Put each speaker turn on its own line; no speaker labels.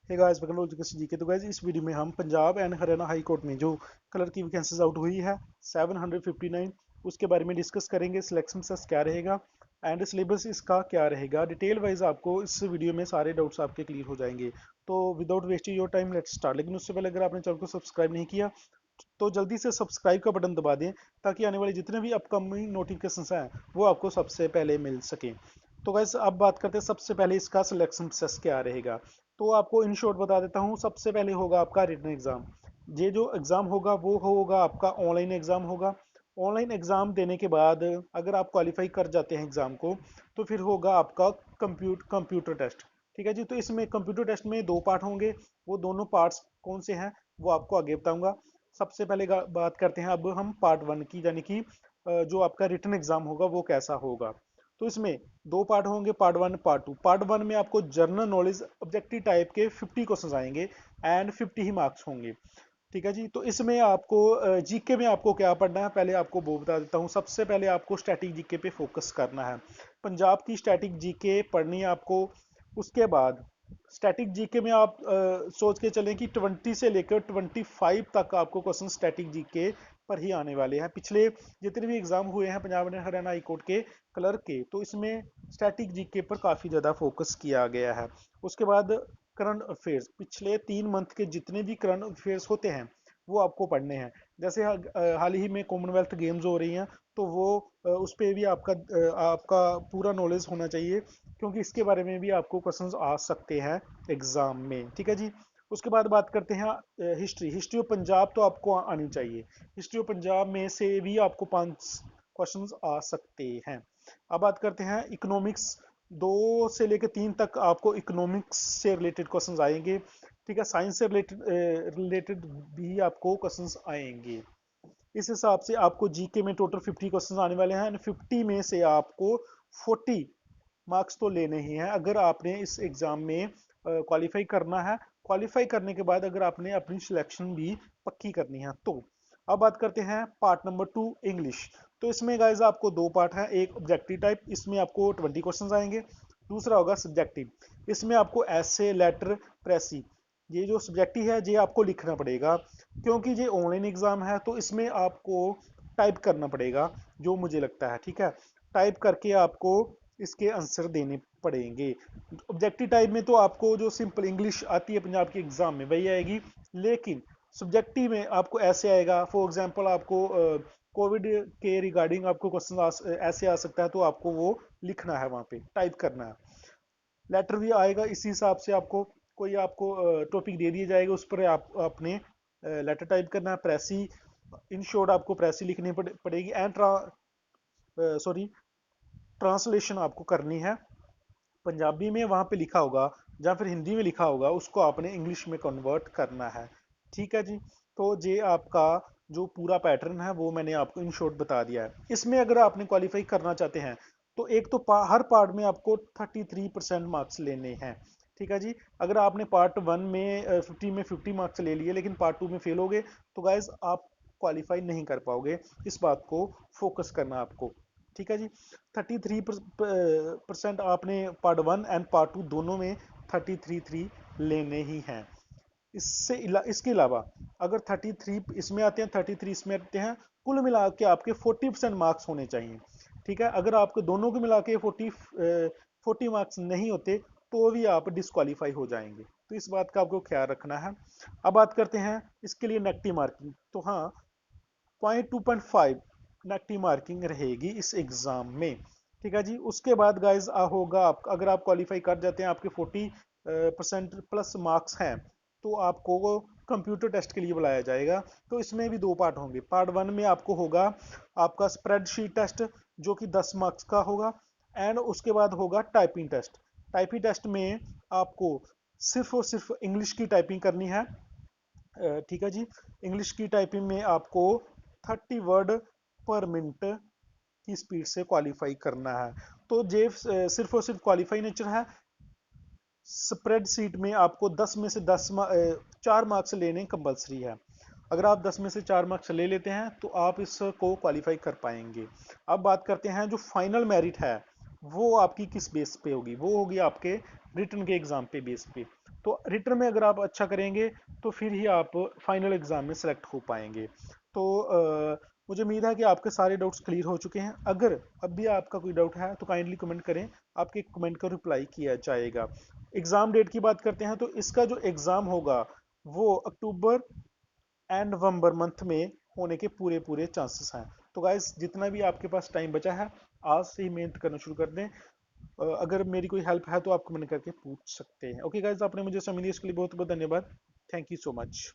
Hey guys welcome to GK. तो guys इस video में हम Punjab and Haryana high court में जो कलर की वैकेंसीज आउट हुई है 759 उसके बारे में डिस्कस करेंगे। सिलेक्शन प्रोसेस क्या रहेगा एंड सिलेबस इसका क्या रहेगा, डिटेल वाइज आपको इस वीडियो में सारे डाउट्स आपके क्लियर हो जाएंगे। तो without wasting your time let's start. लेकिन उससे पहले अगर आपने चैनल को सब्सक्राइब नहीं किया तो जल्दी से सब्सक्राइब का बटन दबा दें ताकि आने वाले जितने भी अपकमिंग नोटिफिकेशंस हैं वो आपको सबसे पहले मिल सके। तो गैस अब बात करते हैं सबसे पहले इसका सिलेक्शन प्रोसेस क्या रहेगा। तो आपको इन शॉर्ट बता देता हूँ। सबसे पहले होगा आपका रिटन एग्जाम। ये जो एग्जाम होगा वो होगा आपका ऑनलाइन एग्जाम होगा। ऑनलाइन एग्जाम देने के बाद अगर आप क्वालिफाई कर जाते हैं एग्जाम को तो फिर होगा आपका कंप्यूटर टेस्ट। ठीक है जी। तो इसमें कंप्यूटर टेस्ट में दो पार्ट होंगे। वो दोनों पार्ट्स कौन से हैं वो आपको आगे बताऊंगा। सबसे पहले बात करते हैं अब हम पार्ट वन की, यानी कि जो आपका रिटन एग्जाम होगा वो कैसा होगा। तो इसमें दो पार्ट होंगे, part one part two. Part one में आपको जनरल नॉलेज ऑब्जेक्टिव टाइप के 50 क्वेश्चंस आएंगे एंड 50 ही मार्क्स होंगे। ठीक है जी। तो इसमें आपको जीके में आपको क्या पढ़ना है पहले आपको वो बता देता हूँ। सबसे पहले आपको स्टैटिक जीके पे फोकस करना है। पंजाब की स्टैटिक जीके पढ़नी है आपको। उसके बाद स्टैटिक जीके में आप सोच के चलें कि 20 से लेकर 25 तक आपको क्वेश्चन स्टैटिक जीके पर ही आने वाले हैं। पिछले जितने भी एग्जाम हुए हैं Punjab and Haryana high court के कलर के, तो इसमें स्टैटिक जीके पर काफी ज्यादा फोकस किया गया है। उसके बाद करंट अफेयर्स, पिछले 3 मंथ के जितने भी करंट अफेयर्स होते हैं वो आपको पढ़ने हैं। जैसे हाल ही में कॉमनवेल्थ गेम्स हो रही हैं तो वो उस पर भी आपका पूरा नॉलेज होना चाहिए, क्योंकि इसके बारे में भी आपको क्वेश्चंस आ सकते हैं एग्जाम में। ठीक है जी। उसके बाद बात करते हैं हिस्ट्री। हिस्ट्री ऑफ पंजाब तो आपको आनी चाहिए। हिस्ट्री ऑफ पंजाब में से भी आपको 5 क्वेश्चंस आ सकते हैं। अब बात करते हैं इकोनॉमिक्स। 2 से लेकर 3 तक आपको इकोनॉमिक्स से रिलेटेड क्वेश्चंस आएंगे। ठीक है। साइंस से रिलेटेड भी आपको क्वेश्चंस आएंगे। इस हिसाब से आपको जीके में टोटल 50 क्वेश्चंस आने वाले हैं। 50 में से आपको 40 मार्क्स तो लेने ही हैं अगर आपने इस एग्जाम में क्वालिफाई करना है। क्वालिफाई करने के बाद अगर आपने अपनी सिलेक्शन भी पक्की करनी है तो। अब बात करते हैं पार्ट नंबर टू, इंग्लिश। तो इसमें गाइज आपको दो पार्ट है। एक ऑब्जेक्टिव टाइप, इसमें आपको 20 क्वेश्चंस आएंगे। दूसरा होगा सब्जेक्टिव। इसमें आपको ऐसे, लेटर, प्रेसी, ये जो सब्जेक्टिव है ये आपको लिखना पड़ेगा, क्योंकि ये ऑनलाइन एग्जाम है तो इसमें आपको टाइप करना पड़ेगा जो मुझे लगता है। ठीक है। टाइप करके आपको इसके आंसर देने पड़ेंगे। ऑब्जेक्टिव टाइप में तो आपको जो सिंपल इंग्लिश आती है पंजाब के एग्जाम में वही आएगी, लेकिन सब्जेक्टिव में आपको ऐसे आएगा। फॉर एग्जांपल आपको कोविड के रिगार्डिंग आपको क्वेश्चन ऐसे आ सकता है तो आपको वो लिखना है, वहां पे टाइप करना है। लेटर भी आएगा इसी हिसाब से। आपको कोई आपको टॉपिक दे दिया जाएगा, उस पर आप अपने लेटर टाइप करना है। प्रेसी, इन शॉर्ट आपको प्रेसी लिखनी पड़ेगी एंड सॉरी ट्रांसलेशन आपको करनी है। पंजाबी में वहां पे लिखा होगा या फिर हिंदी में लिखा होगा, उसको आपने इंग्लिश में कन्वर्ट करना है। ठीक है जी। तो ये आपका जो पूरा पैटर्न है वो मैंने आपको इन शॉर्ट बता दिया है। इसमें अगर आपने क्वालिफाई करना चाहते हैं तो एक तो हर पार्ट में आपको 33% मार्क्स लेने हैं। ठीक है जी। अगर आपने पार्ट वन में 50 में 50 मार्क्स ले लिए लेकिन पार्ट टू में फेल हो गए तो गाइज आप क्वालिफाई नहीं कर पाओगे। इस बात को फोकस करना आपको। ठीक है जी। 33% आपने part one and part two दोनों में 33 लेने ही हैं। इसके अलावा अगर 33 इसमें आते हैं, 33 इसमें आते हैं, कुल मिला के आपके 40% मार्क्स होने चाहिए। ठीक है। अगर आपके दोनों को मिला के 40 मार्क्स नहीं होते तो भी आप डिस्qualify हो जाएंगे। तो इस बात का आपको ख्याल रखना है। अब बात करते हैं इसके लिए नेगेटिव मार्किंग। तो हाँ, 2.5 नेगेटिव मार्किंग रहेगी इस एग्जाम में। ठीक है जी। उसके बाद गाइज होगा आप, अगर आप क्वालिफाई कर जाते हैं, आपके 40% प्लस मार्क्स हैं, तो आपको कंप्यूटर टेस्ट के लिए बुलाया जाएगा। तो इसमें भी दो पार्ट होंगे। पार्ट वन में आपको होगा आपका स्प्रेडशीट टेस्ट जो कि 10 मार्क्स का होगा एंड उसके बाद होगा टाइपिंग टेस्ट। टाइपिंग टेस्ट में आपको सिर्फ और सिर्फ इंग्लिश की टाइपिंग करनी है। ठीक है जी। इंग्लिश की टाइपिंग में आपको 30 वर्ड पर मिनट की स्पीड से क्वालिफाई करना है। तो ये सिर्फ और सिर्फ क्वालिफाई नेचर है। स्प्रेड सीट में आपको 10 में से 4 मार्क्स लेने कंपलसरी है। अगर आप 10 में से 4 मार्क्स ले लेते हैं तो आप इसको क्वालिफाई कर पाएंगे। अब बात करते हैं जो फाइनल मेरिट है वो आपकी किस बेस पे होगी। वो होगी आपके रिटन के एग्जाम पे बेस पे। तो रिटर्न में अगर आप अच्छा करेंगे तो फिर ही आप फाइनल एग्जाम में सेलेक्ट हो पाएंगे। तो मुझे उम्मीद है कि आपके सारे डाउट्स क्लियर हो चुके हैं। अगर अब भी आपका कोई डाउट है तो काइंडली कमेंट करें, आपके कमेंट का रिप्लाई किया जाएगा। एग्जाम डेट की बात करते हैं तो इसका जो एग्जाम होगा वो अक्टूबर एंड नवंबर मंथ में होने के पूरे पूरे चांसेस हैं। तो गाइस जितना भी आपके पास टाइम बचा है आज से ही मेहनत करना शुरू कर दें। अगर मेरी कोई हेल्प है तो आप कमेंट करके पूछ सकते हैं। ओके गाइस, आपने मुझे समय दिया इसके लिए बहुत बहुत धन्यवाद। Thank you so much.